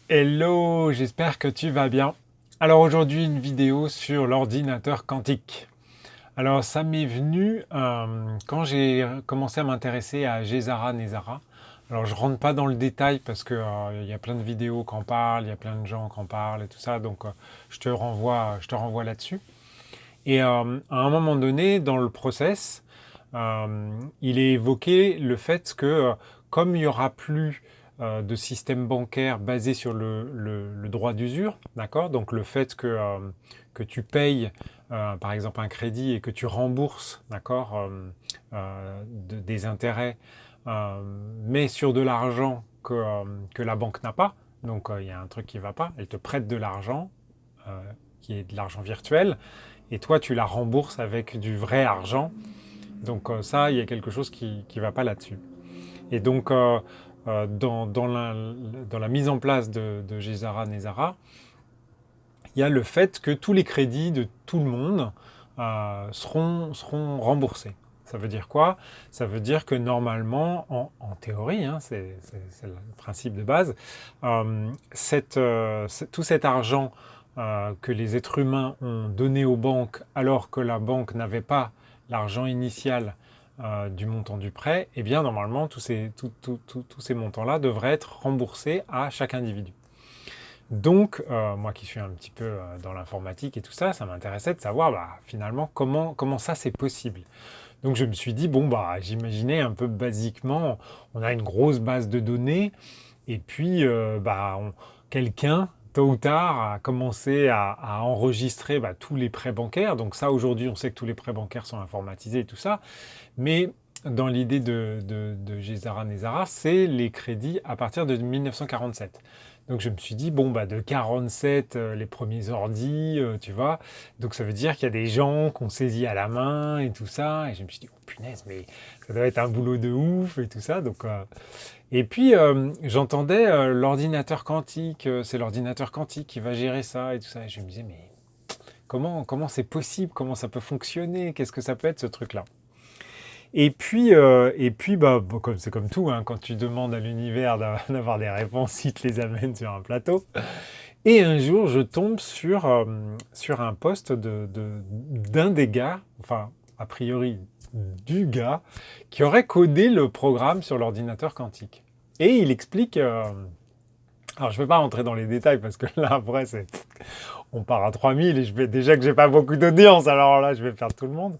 Hello, j'espère que tu vas bien. Alors aujourd'hui, une vidéo sur l'ordinateur quantique. Alors ça m'est venu quand j'ai commencé à m'intéresser à Gesara Nezara. Alors je rentre pas dans le détail parce que il y a plein de vidéos qui en parlent, il y a plein de gens qui en parlent et tout ça, donc je te renvoie là-dessus. Et à un moment donné, dans le process, il est évoqué le fait que comme il n'y aura plus de système bancaire basé sur le droit d'usure, d'accord? Donc le fait que tu payes par exemple un crédit et que tu rembourses, d'accord, des intérêts, mais sur de l'argent que la banque n'a pas. Donc il y a un truc qui ne va pas, elle te prête de l'argent, euh, qui est de l'argent virtuel, et toi tu la rembourses avec du vrai argent. Donc ça, il y a quelque chose qui ne va pas là-dessus. Et donc dans la mise en place de Gesara Nezara, il y a le fait que tous les crédits de tout le monde seront remboursés. Ça veut dire quoi? Ça veut dire que normalement, en théorie, hein, c'est le principe de base, tout cet argent que les êtres humains ont donné aux banques alors que la banque n'avait pas l'argent initial du montant du prêt, eh bien normalement tous ces montants-là devraient être remboursés à chaque individu. Donc, moi qui suis un petit peu dans l'informatique et tout ça, ça m'intéressait de savoir finalement comment ça c'est possible. Donc je me suis dit, bon, j'imaginais un peu basiquement, on a une grosse base de données, et puis quelqu'un, tôt ou tard, a commencé à enregistrer tous les prêts bancaires. Donc ça, aujourd'hui, on sait que tous les prêts bancaires sont informatisés et tout ça, mais dans l'idée de Gesara Nezara, c'est les crédits à partir de 1947. Donc je me suis dit, bon, de 47, les premiers ordis, tu vois. Donc ça veut dire qu'il y a des gens qu'on saisit à la main et tout ça. Et je me suis dit, oh punaise, mais ça doit être un boulot de ouf et tout ça. Et puis j'entendais l'ordinateur quantique, c'est l'ordinateur quantique qui va gérer ça et tout ça. Et je me disais, mais comment c'est possible? Comment ça peut fonctionner? Qu'est-ce que ça peut être ce truc-là? Et puis, comme c'est comme tout, hein, quand tu demandes à l'univers d'avoir des réponses, il te les amène sur un plateau. Et un jour, je tombe sur un post d'un des gars, enfin, a priori, du gars, qui aurait codé le programme sur l'ordinateur quantique. Et il explique. Alors, je ne vais pas rentrer dans les détails parce que là, après, on part à 3000 et déjà que j'ai pas beaucoup d'audience, alors là, je vais perdre tout le monde.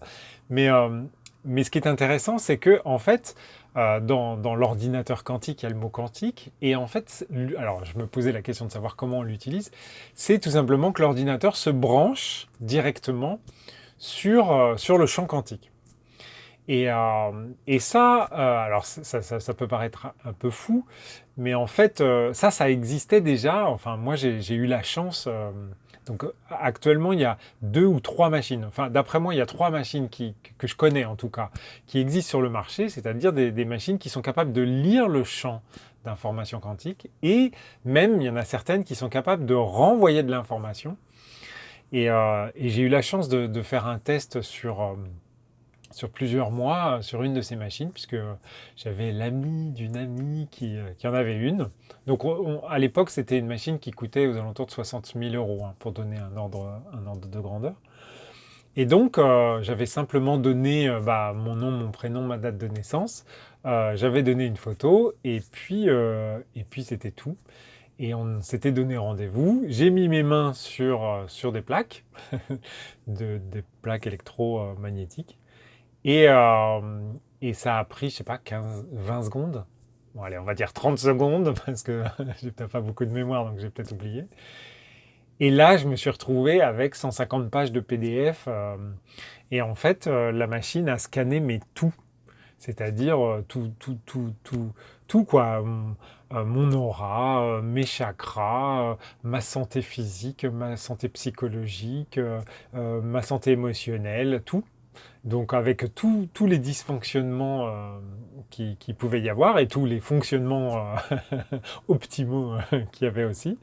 Mais, euh, mais ce qui est intéressant, c'est que en fait, dans l'ordinateur quantique, il y a le mot quantique. Et en fait, alors je me posais la question de savoir comment on l'utilise. C'est tout simplement que l'ordinateur se branche directement sur le champ quantique. Et ça, alors ça peut paraître un peu fou, mais en fait, ça existait déjà. Enfin, moi, j'ai eu la chance. Donc, actuellement, il y a 2 ou 3 machines. Enfin, d'après moi, il y a 3 machines que je connais en tout cas, qui existent sur le marché, c'est-à-dire des machines qui sont capables de lire le champ d'information quantique. Et même, il y en a certaines qui sont capables de renvoyer de l'information. Et j'ai eu la chance de faire un test sur plusieurs mois sur une de ces machines, puisque j'avais l'ami d'une amie qui en avait une. Donc à l'époque, c'était une machine qui coûtait aux alentours de 60 000 euros, hein, pour donner un ordre de grandeur. Et donc, j'avais simplement donné mon nom, mon prénom, ma date de naissance. J'avais donné une photo, et puis c'était tout. Et on s'était donné rendez-vous. J'ai mis mes mains sur des plaques, des plaques électromagnétiques. Et, euh, et ça a pris, je sais pas, 15, 20 secondes. Bon, allez, on va dire 30 secondes, parce que j'ai peut-être pas beaucoup de mémoire, donc j'ai peut-être oublié. Et là, je me suis retrouvé avec 150 pages de PDF. Et en fait, la machine a scanné mes tout. C'est-à-dire tout quoi. Mon aura, mes chakras, ma santé physique, ma santé psychologique, ma santé émotionnelle, tout. Donc avec tous les dysfonctionnements qui pouvait y avoir et tous les fonctionnements optimaux qu'il y avait aussi.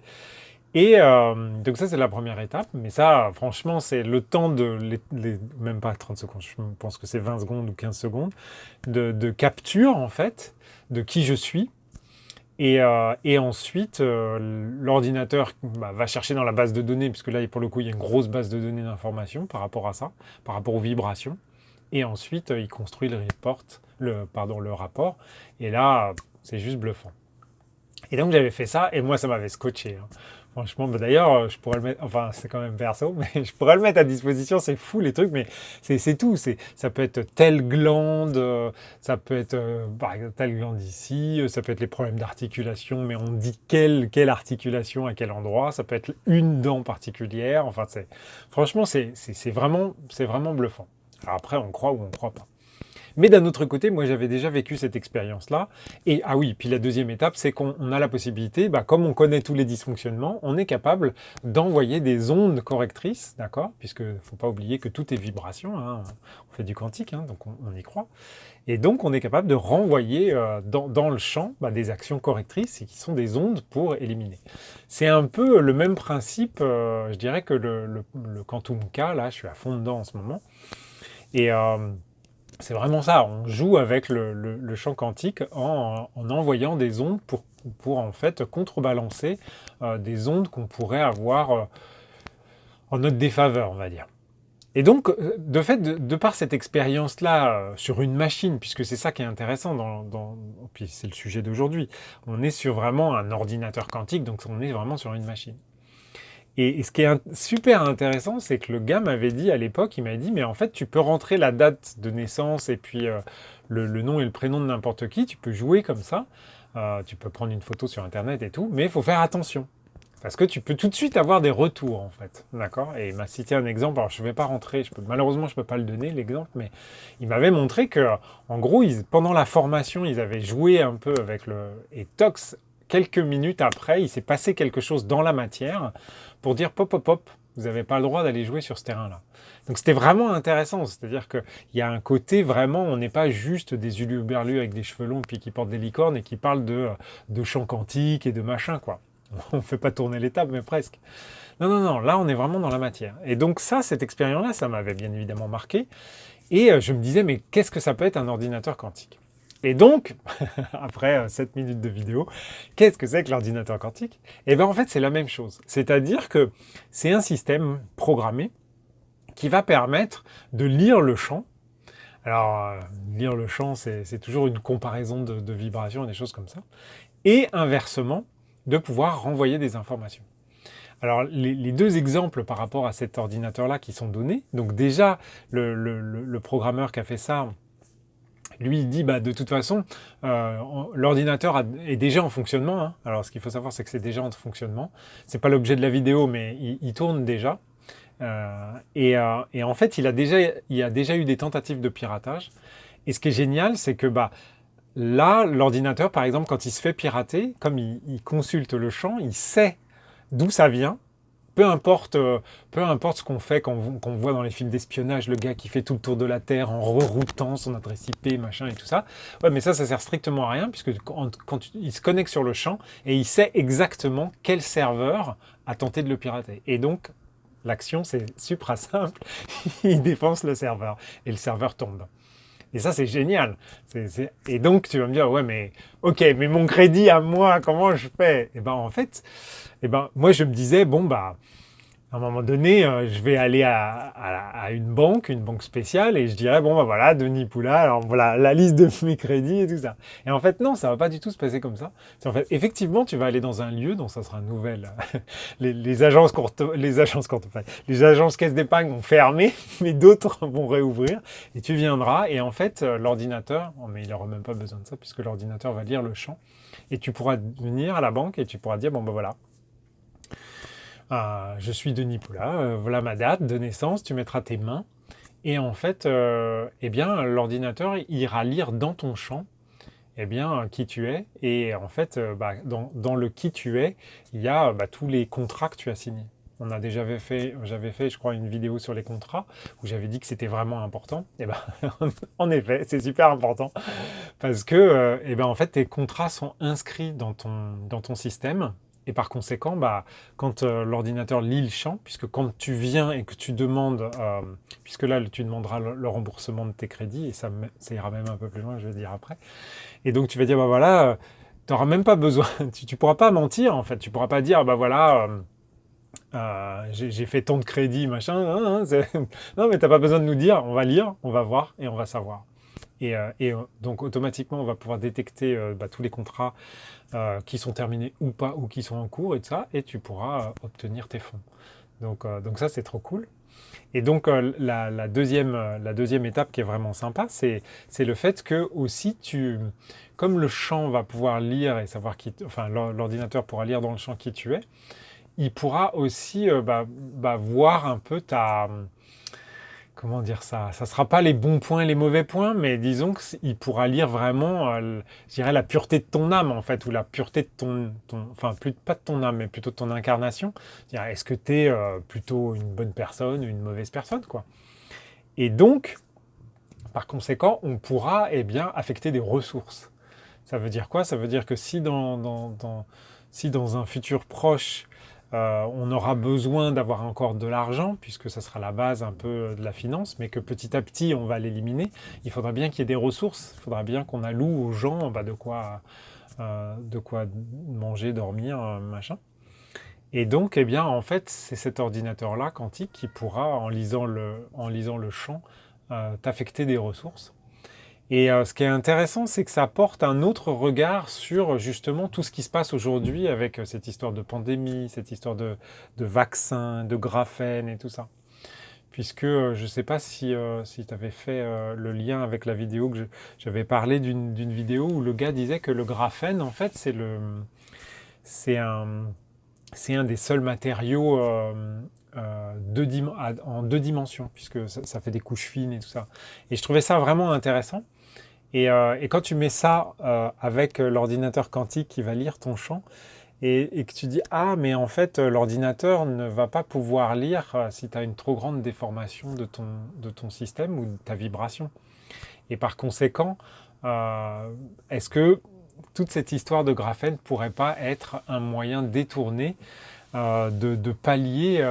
Et donc ça c'est la première étape, mais ça franchement c'est le temps même pas 30 secondes, je pense que c'est 20 secondes ou 15 secondes, de capture en fait de qui je suis Et ensuite, l'ordinateur va chercher dans la base de données, puisque là, pour le coup, il y a une grosse base de données d'informations par rapport à ça, par rapport aux vibrations. Et ensuite, il construit le rapport. Et là, c'est juste bluffant. Et donc j'avais fait ça, et moi ça m'avait scotché, hein. Franchement, d'ailleurs, je pourrais le mettre, enfin c'est quand même perso, mais je pourrais le mettre à disposition, c'est fou les trucs, mais c'est tout. Ça peut être telle glande, ça peut être par exemple telle glande ici, ça peut être les problèmes d'articulation, mais on dit quelle articulation à quel endroit, ça peut être une dent particulière, enfin franchement c'est vraiment bluffant. Alors après, on croit ou on ne croit pas. Mais d'un autre côté, moi j'avais déjà vécu cette expérience-là. Et ah oui, puis la deuxième étape, c'est qu'on a la possibilité, comme on connaît tous les dysfonctionnements, on est capable d'envoyer des ondes correctrices, d'accord? Puisque ne faut pas oublier que tout est vibration, hein. On fait du quantique, hein, donc on y croit. Et donc on est capable de renvoyer dans le champ des actions correctrices et qui sont des ondes pour éliminer. C'est un peu le même principe, je dirais que le quantum K, là je suis à fond dedans en ce moment. Et c'est vraiment ça, on joue avec le champ quantique en envoyant des ondes pour en fait contrebalancer des ondes qu'on pourrait avoir en notre défaveur, on va dire. Et donc, de par cette expérience-là sur une machine, puisque c'est ça qui est intéressant, puis c'est le sujet d'aujourd'hui, on est sur vraiment un ordinateur quantique, donc on est vraiment sur une machine. Et ce qui est super intéressant, c'est que le gars m'avait dit à l'époque, il m'a dit, mais en fait, tu peux rentrer la date de naissance et puis le nom et le prénom de n'importe qui, tu peux jouer comme ça, tu peux prendre une photo sur Internet et tout, mais il faut faire attention. Parce que tu peux tout de suite avoir des retours, en fait. D'accord? Et il m'a cité un exemple, alors je ne vais pas rentrer, malheureusement, je ne peux pas le donner, l'exemple, mais il m'avait montré que, en gros, pendant la formation, ils avaient joué un peu avec et Tox, quelques minutes après, il s'est passé quelque chose dans la matière pour dire pop, pop, pop, vous n'avez pas le droit d'aller jouer sur ce terrain-là. Donc c'était vraiment intéressant, c'est-à-dire qu'il y a un côté vraiment, on n'est pas juste des huluberlus avec des cheveux longs puis qui portent des licornes et qui parlent de chant quantique et de machin, quoi. On ne fait pas tourner les tables, mais presque. Non, non, non, là on est vraiment dans la matière. Et donc cette expérience-là, ça m'avait bien évidemment marqué. Et je me disais, mais qu'est-ce que ça peut être un ordinateur quantique? Et donc, après 7 minutes de vidéo, qu'est-ce que c'est que l'ordinateur quantique? Eh bien en fait c'est la même chose. C'est-à-dire que c'est un système programmé qui va permettre de lire le champ. Alors, lire le champ, c'est toujours une comparaison de vibrations et des choses comme ça. Et inversement, de pouvoir renvoyer des informations. Alors, les deux exemples par rapport à cet ordinateur-là qui sont donnés, donc déjà, le programmeur qui a fait ça, lui, il dit, de toute façon, l'ordinateur est déjà en fonctionnement, hein. Alors, ce qu'il faut savoir, c'est que c'est déjà en fonctionnement. C'est pas l'objet de la vidéo, mais il tourne déjà. Et en fait, il y a déjà eu des tentatives de piratage. Et ce qui est génial, c'est que là, l'ordinateur, par exemple, quand il se fait pirater, comme il consulte le champ, il sait d'où ça vient. Peu importe ce qu'on fait, qu'on voit dans les films d'espionnage, le gars qui fait tout le tour de la Terre en reroutant son adresse IP, machin et tout ça. Ouais, mais ça sert strictement à rien, puisque quand il se connecte sur le champ, et il sait exactement quel serveur a tenté de le pirater. Et donc, l'action, c'est super simple. Il défonce le serveur, et le serveur tombe. Et ça, c'est génial. Et donc, tu vas me dire, ouais, mais ok, mais mon crédit à moi, comment je fais? Et en fait, moi, je me disais, bon, à un moment donné, je vais aller à une banque spéciale, et je dirais, bon, voilà, Denis Poula, alors voilà la liste de mes crédits et tout ça. Et en fait, non, ça va pas du tout se passer comme ça. En fait, effectivement, tu vas aller dans un lieu dont ça sera nouvelle. Les agences les agences caisses d'épargne vont fermer, mais d'autres vont réouvrir, et tu viendras, et en fait, l'ordinateur, mais il n'aura même pas besoin de ça, puisque l'ordinateur va lire le champ, et tu pourras venir à la banque, et tu pourras dire, bon, voilà. Je suis Denis Poula, voilà ma date de naissance, tu mettras tes mains. Et en fait, l'ordinateur ira lire dans ton champ qui tu es. Et en fait, dans le qui tu es, il y a tous les contrats que tu as signés. J'avais fait, je crois, une vidéo sur les contrats où j'avais dit que c'était vraiment important. Et en effet, c'est super important parce que, en fait, tes contrats sont inscrits dans ton système. Et par conséquent, quand l'ordinateur lit le champ, puisque quand tu viens et que tu demandes, puisque là tu demanderas le remboursement de tes crédits, et ça ira même un peu plus loin, je vais dire après. Et donc tu vas dire, voilà, n'auras même pas besoin, tu pourras pas mentir en fait, tu pourras pas dire, bah voilà, j'ai fait tant de crédits, machin, non mais t'as pas besoin de nous dire, on va lire, on va voir et on va savoir. Donc automatiquement, on va pouvoir détecter tous les contrats qui sont terminés ou pas, ou qui sont en cours et tout ça, et tu pourras obtenir tes fonds. Donc ça, c'est trop cool. Et donc la deuxième étape qui est vraiment sympa, c'est le fait que aussi comme le champ va pouvoir lire et savoir enfin l'ordinateur pourra lire dans le champ qui tu es, il pourra aussi voir un peu comment dire ça? Ça sera pas les bons points et les mauvais points, mais disons qu'il pourra lire vraiment, je dirais, la pureté de ton âme, en fait, ou la pureté de enfin, pas de ton âme, mais plutôt de ton incarnation. C'est-à-dire, est-ce que tu es plutôt une bonne personne ou une mauvaise personne, quoi. Et donc, par conséquent, on pourra, eh bien, affecter des ressources. Ça veut dire quoi? Ça veut dire que si dans un futur proche, on aura besoin d'avoir encore de l'argent, puisque ça sera la base un peu de la finance, mais que petit à petit on va l'éliminer, il faudra bien qu'il y ait des ressources, il faudra bien qu'on alloue aux gens de quoi manger, dormir, machin. Et donc, eh bien, en fait, c'est cet ordinateur-là, quantique, qui pourra, en lisant le champ, t'affecter des ressources. Et ce qui est intéressant, c'est que ça porte un autre regard sur justement tout ce qui se passe aujourd'hui avec cette histoire de pandémie, cette histoire de vaccins, de graphène et tout ça. Puisque je ne sais pas si tu avais fait le lien avec la vidéo que j'avais parlé d'une vidéo où le gars disait que le graphène, en fait, c'est un, c'est un des seuls matériaux en deux dimensions, puisque ça fait des couches fines et tout ça. Et je trouvais ça vraiment intéressant. Et quand tu mets ça avec l'ordinateur quantique qui va lire ton champ, et que tu dis, ah, mais en fait, l'ordinateur ne va pas pouvoir lire si tu as une trop grande déformation de ton système ou de ta vibration. Et par conséquent, est-ce que toute cette histoire de graphène ne pourrait pas être un moyen détourné de pallier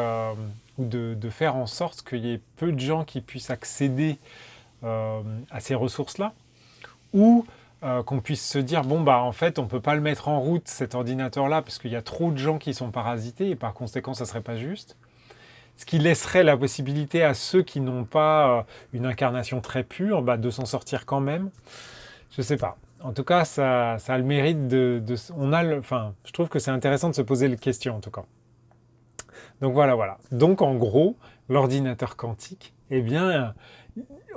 ou de faire en sorte qu'il y ait peu de gens qui puissent accéder à ces ressources-là, ou qu'on puisse se dire, bon, bah en fait, on ne peut pas le mettre en route, cet ordinateur-là, parce qu'il y a trop de gens qui sont parasités, et par conséquent, ça ne serait pas juste. Ce qui laisserait la possibilité à ceux qui n'ont pas une incarnation très pure de s'en sortir quand même. Je ne sais pas. En tout cas, ça a le mérite enfin, je trouve que c'est intéressant de se poser les questions, en tout cas. Donc voilà, voilà. Donc en gros, l'ordinateur quantique, eh bien,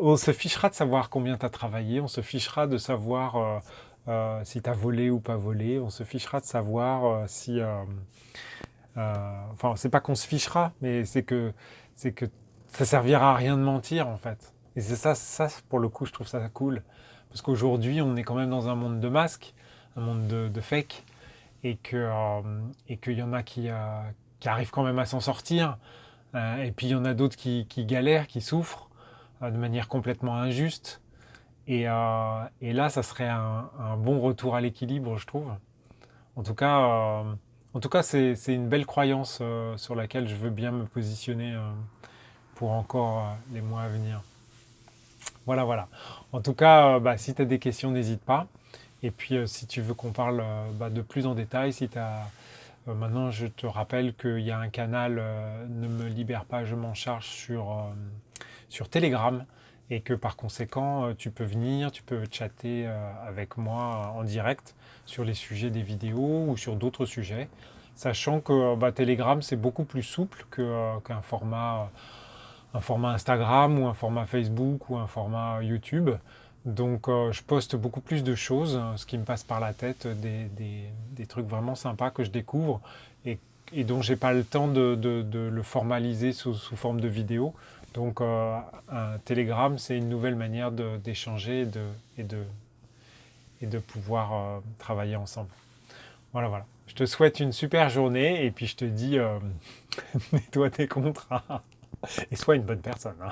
on se fichera de savoir combien tu as travaillé, on se fichera de savoir si tu as volé ou pas volé, on se fichera de savoir si... enfin, c'est pas qu'on se fichera, mais c'est que ça servira à rien de mentir, en fait. Et c'est ça, pour le coup, je trouve ça cool. Parce qu'aujourd'hui, on est quand même dans un monde de masques, un monde de fake, et qu'il y en a qui arrivent quand même à s'en sortir, et puis il y en a d'autres qui galèrent, qui souffrent de manière complètement injuste. Et là, ça serait un bon retour à l'équilibre, je trouve. En tout cas, c'est une belle croyance sur laquelle je veux bien me positionner pour encore les mois à venir. Voilà, voilà. En tout cas, si tu as des questions, n'hésite pas. Et puis, si tu veux qu'on parle de plus en détail, si tu as maintenant, je te rappelle qu'il y a un canal Ne me libère pas, je m'en charge sur Telegram, et que par conséquent, tu peux venir, tu peux chatter avec moi en direct sur les sujets des vidéos ou sur d'autres sujets, sachant que Telegram, c'est beaucoup plus souple qu'un un format Instagram ou un format Facebook ou un format YouTube. Donc je poste beaucoup plus de choses, ce qui me passe par la tête, des trucs vraiment sympas que je découvre et dont j'ai pas le temps de le formaliser sous forme de vidéo. Donc un Telegram, c'est une nouvelle manière d'échanger et de pouvoir travailler ensemble. Voilà, voilà. Je te souhaite une super journée et puis je te dis, nettoie tes contrats et sois une bonne personne, hein.